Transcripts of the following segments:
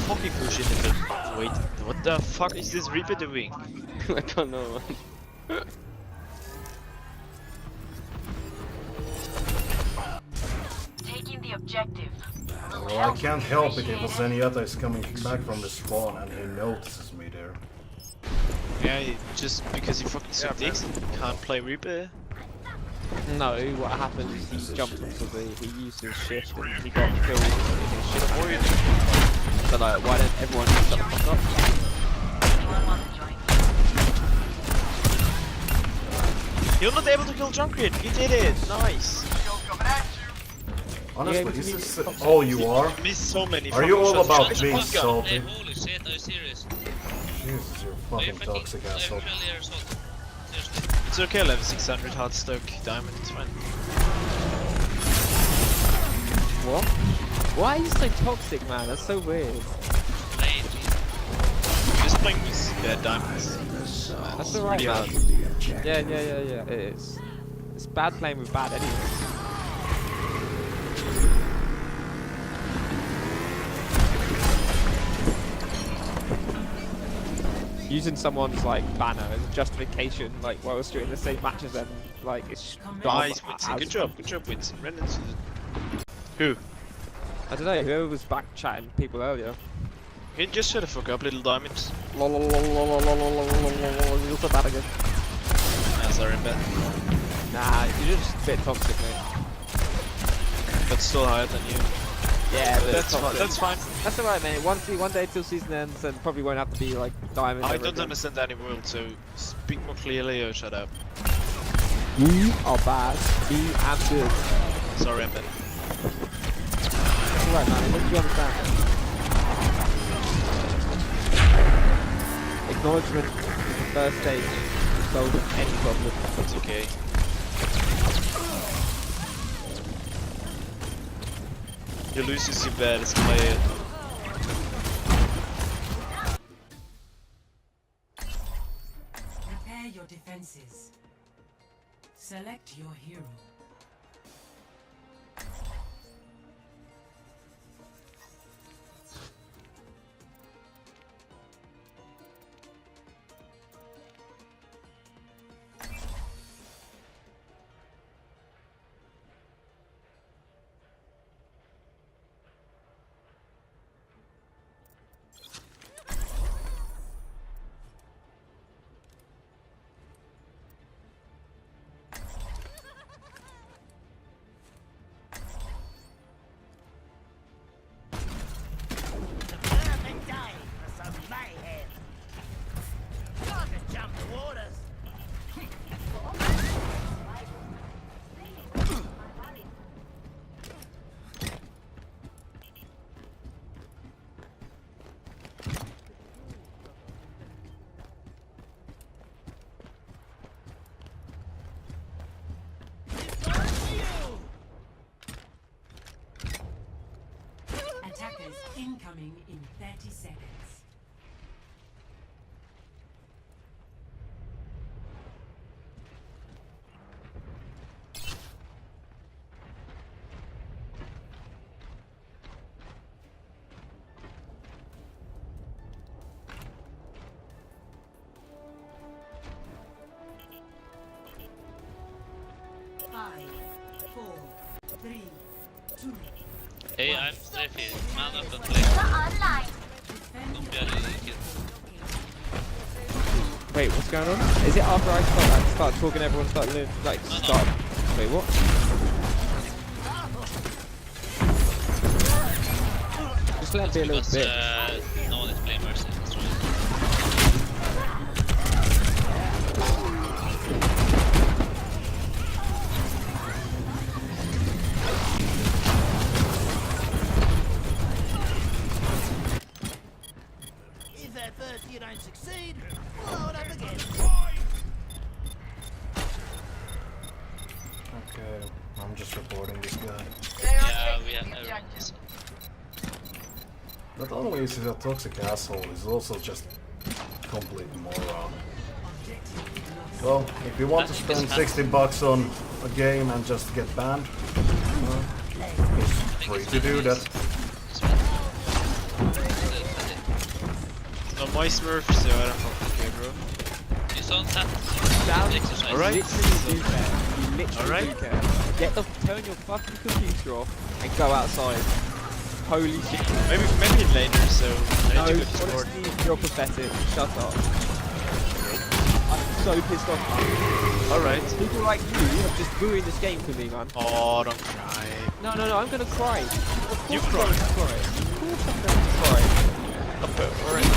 fucking pushing in the... Wait, what the fuck is this Reaper doing? I don't know. Taking the objective. Well, I can't help it if Zenyatta is coming back from the spawn and he notices me there. Yeah, just because he fucking sucked dicks and can't play Reaper. No, what happened is he jumped onto the, he used his shift and he got killed in his shift avoid. So like, why didn't everyone shut the fuck up? You're not able to kill Junkrat, you did it, nice! Honestly, this is all you are? Missed so many. Are you all shots. about being salty? Hey, holy shit, are you serious? Jesus, you're fucking toxic asshole. Seriously. It's okay, level 600 hard stock diamond, it's fine. What? Why are you so toxic, man? That's so weird. Just playing with diamonds. That's alright, man. hard. Yeah, it is. It's bad playing with bad anyway. Using someone's like banner as a justification, like whilst you're in the same match as them, like it's Nice, Winston, good job, Winston. Renan's... Who? I don't know, whoever was back chatting people earlier. Can you just shut the fuck up, little diamonds? You're so bad again. Nah, sorry, bet. Nah, you're just a bit toxic, mate. But still higher than you. Yeah, but That's fine, that's fine. That's alright, mate. One day till season ends, and probably won't have to be like diamond. I don't understand any world, so speak more clearly or shut up. You are bad. Me, I'm good. Sorry, bet. That's alright, man. What do you understand? Acknowledgement is the first stage to solve any problem. It's okay. You lose is your baddest player. Prepare your defenses. Select your hero. Attackers incoming in 30 seconds. Five, 4, 3, 2. Hey, Aimstreifi, man up and play. Don't be a little kid. Wait, what's going on? Is it after I start talking, everyone start No. start? Wait, what? Just let it be a little Because bit. no one is playing Mercy, that's right. If at first you don't succeed, blow it up again. Okay, I'm just reporting this guy. Yeah, we have everyone. Not only is he a toxic asshole, he's also just complete moron. Well, if you want to spend 60 bucks on a game and just get banned, it's free to do that. No, my Smurf, so I don't fucking care, bro. You don't have Down. to exercise. Alright. Literally do care. You literally Alright. do care. Turn your fucking computer off and go outside. Holy shit. Maybe later, so I No, need to go to sport. honestly, you're pathetic. Shut up. I'm so pissed off. Alright. People like you have just ruined this game for me, man. Oh, don't cry. No, I'm gonna cry. Of course You I'm cry. going to cry. Of course I'm going to cry. Alright.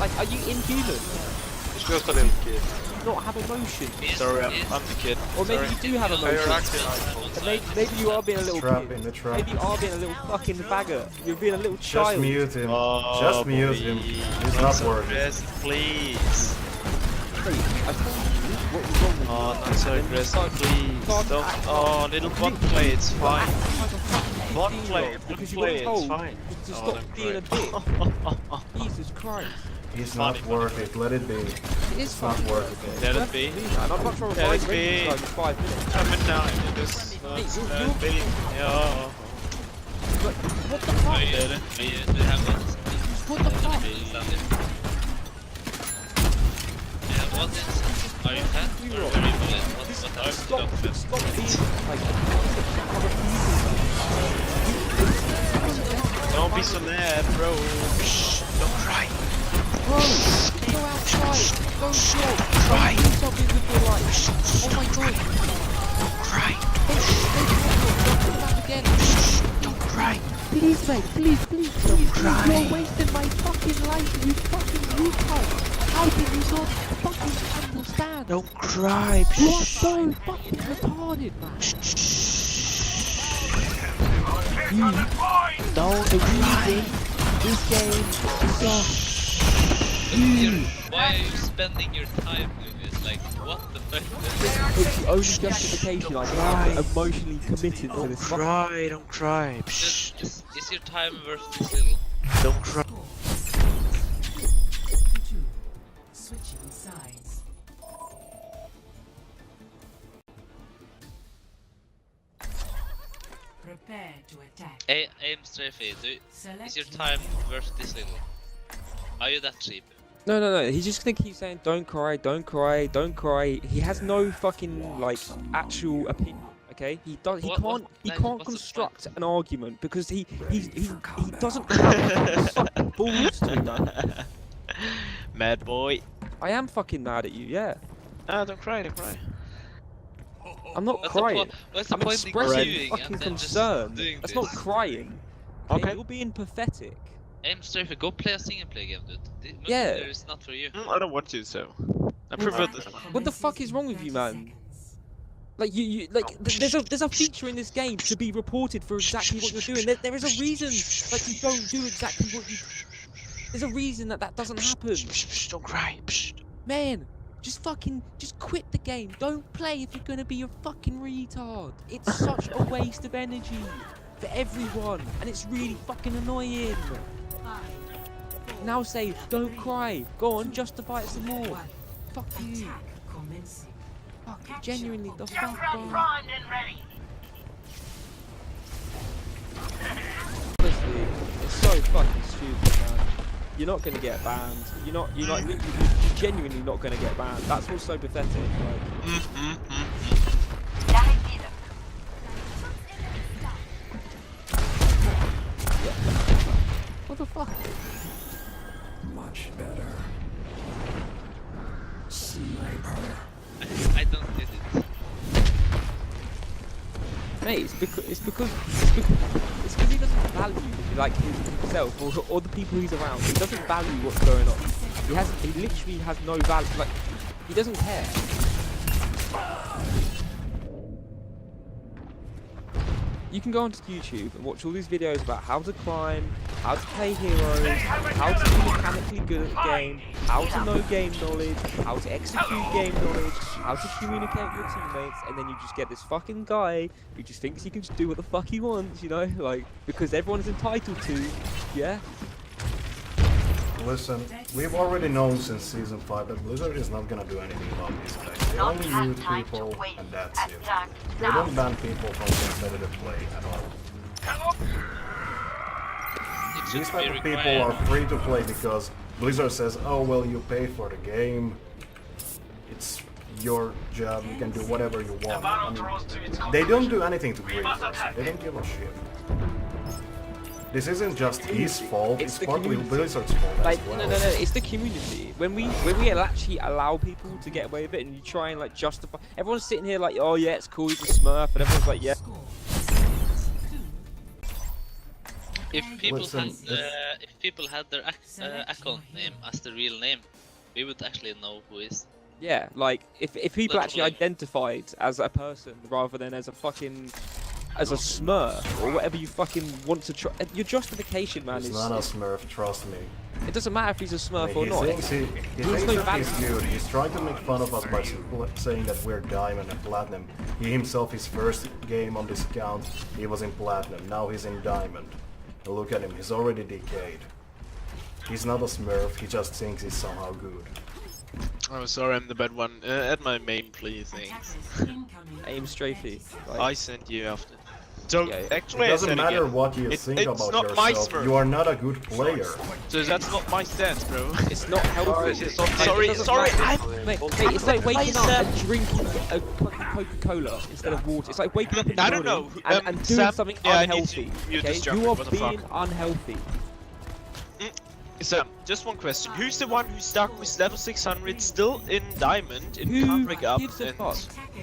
Like, are you inhuman? Just a little kid. Do you not have emotion? Sorry, I'm the kid. Or maybe Sorry. you do have emotion. And maybe you are being a little Trap kid. in the trap. Maybe you are being a little fucking faggot. You're being a little Just child. mute him. Oh, Just mute him. He's not so worth it. aggressive, please. Hey, I told you what was wrong with Oh, you. not so aggressive, please. Don't. Oh, little bot play, it's fine. Bot play, Because you play, were it's told fine. to Oh, stop don't being a cry. dick. Jesus Christ. He's not worth it. Let it be. It is It's not fucking worth it. Let it be. Man, I'm not trying to Let ride it be. races like 5 minutes. Coming down into this. you're- Billy. Yeah. But what the Do fuck? you have what? What the fuck? Yeah, what is? Are you fat? Or are you bullet? What are you? Stop being like. Don't be so mad, bro. Shh, don't cry. Bro, go outside. Go short. Cry. Do something with your life. Oh my god. Don't cry. Don't come back again. Don't cry. Please, mate. Please. cry. You're wasting my fucking life. You fucking retard. How can you not fucking understand? Don't cry. You are so fucking retarded, man. Don't The reason this game sucks. Why are you spending your time doing this? Like, what the fuck? It's the only justification I can have emotionally committed to this fucking. cry. Don't cry. Is your time worth this little? Don't cry. Switching sides. Prepare to attack. Aimstreifi, Select is your time worth this little? Are you that cheap? No. He's just gonna keep saying, "Don't cry, don't cry, don't cry." He has no fucking like actual opinion. Okay, he does. He What- can't. what- He like, can't what's the construct an argument because he doesn't have fucking balls to, man. Mad boy. I am fucking mad at you. Yeah, Ah, don't cry. Don't cry. I'm not What's crying. What's the I'm point in expressing queuing fucking and then just concern. doing That's this? not crying. Okay. You're being pathetic. Aimstreifi, go play a single play game, dude. The Yeah. multiplayer is not for you. I don't want to, so. I prefer this one. What the fuck is wrong with you, man? Like there's a feature in this game to be reported for exactly what you're doing. There is a reason that you don't do exactly what you. There's a reason that doesn't happen. Don't cry. Man, just quit the game. Don't play if you're gonna be a fucking retard. It's such a waste of energy for everyone, and it's really fucking annoying. Now say, don't cry. Go on, justify it some more. Fuck you. Attack commencing. Fuck, genuinely, the fuck, bro. Honestly, it's so fucking stupid, man. You're not gonna get banned. You're genuinely not gonna get banned. That's what's so pathetic. Like, what the fuck? Much better. Sniper. I don't get it. Mate, it's because he doesn't value like himself or the people he's around. He doesn't value what's going on. He literally has no value. Like, he doesn't care. You can go onto YouTube and watch all these videos about how to climb, how to play heroes, how to be mechanically good at the game, how to know game knowledge, how to execute game knowledge, how to communicate with your teammates, and then you just get this fucking guy who just thinks he can just do what the fuck he wants, you know? Like, because everyone's entitled to, yeah? Listen, we've already known since Season 5 that Blizzard is not gonna do anything about these guys. They only mute people, and that's it. They don't ban people from competitive play at all. It's these be type of people required. are free to play because Blizzard says, oh well, you paid for the game, it's your job, you can do whatever you want. I mean, they don't do anything to griefers, they don't give a shit. This isn't just his fault, it's the partly community. Blizzard's fault Like, as well. no, it's the community. When we actually allow people to get away with it, and you try and like justify. Everyone's sitting here like, oh yeah, it's cool, he's a Smurf, and everyone's like, yeah. If people Listen, had their account name as the real name, we would actually know who is. Yeah, like if people actually Literally. identified as a person rather than as a fucking as a Smurf or whatever you fucking want to try. Your justification, man, He's is not a Smurf, trust me. it doesn't matter if he's a Smurf or He not. thinks, he There's thinks no that he's value. good. He's trying to make fun of us by saying that we're Diamond and Platinum. He himself, his first game on this account, he was in Platinum. Now he's in Diamond. And look at him, he's already decayed. He's not a Smurf, he just thinks he's somehow good. Oh, sorry, I'm the bad one. Add my main, please, thanks. Aimstreifi. Like, I sent you after. So, Yeah, actually, It doesn't I said matter again, what you it's think about not my yourself, Smurf. you are not a good player. So that's not my stance, bro. it's not healthy. Sorry, It doesn't sorry, matter. I... Mate, it's like waking up and drinking a Coca-Cola instead of water. It's like waking up in the I don't morning know, and doing Sam, something yeah, I need unhealthy. to mute Okay, this jumper, you are what the fuck? being unhealthy. Sam, just one question. Who's the one who's stuck with level 600 still in Diamond and Who can't break up? gives a and- fuck?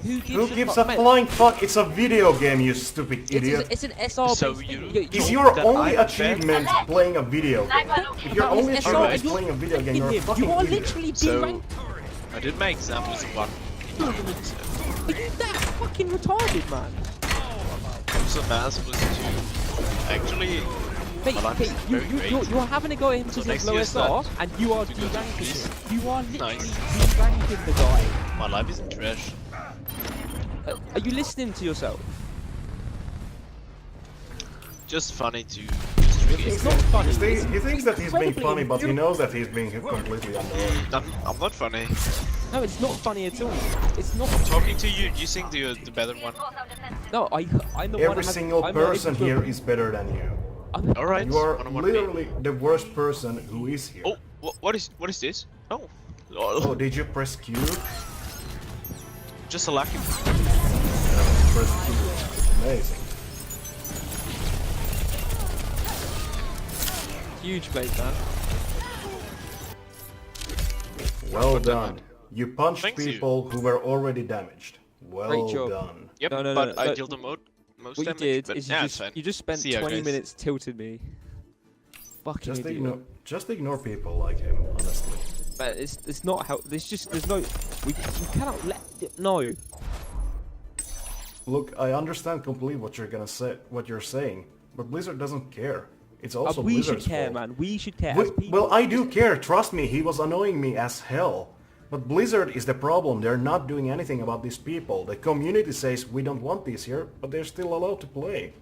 Who Who gives fuck? a Mate, flying fuck? It's a video game, you stupid idiot. It's an SR. So based you- thing. Is told your that only I'm achievement playing a video game? If your About only his SR, achievement is you're playing a video game, fucking you're a him. fucking You are idiot. literally So- deranked. I did my examples of one. Are you that fucking retarded, man? So mass was 2. Actually, Mate, my life mate, is very great. you're having a go at him So because next he's low year's SR, that and you are to go to deranking peace. him. You are literally Nice. deranking the guy. My life isn't trash. Are you listening to yourself? Just funny to... It's not funny. He thinks that he's being incredibly funny, but he infuriating. knows that he's being completely annoying. I'm not funny. No, it's not funny at all. It's not. Talking to you, you think you're the better one. No, I'm the one. Every single person here is better than you. Alright, You are 101 literally the worst person who is here. Oh, what is this? Oh, Oh, did you press Q? just a lucky. Press Q. Amazing. Huge plate, man. Well done. You punched Thanks you. people who were already damaged. Well Great job. done. Yep, No, but I no. dealt the most What you damage. did but is yeah, it's fine. you just spent See ya, 20 guys. minutes tilting me. Fucking idiot. Just ignore people like him, honestly. But it's not how. There's no. We cannot let. No. Look, I understand completely what you're gonna say, what you're saying, but Blizzard doesn't care. It's also We should Blizzard's care, fault. man. We should care. We- as people. well, I do care. Trust me, he was annoying me as hell. But Blizzard is the problem. They're not doing anything about these people. The community says we don't want these here, but they're still allowed to play.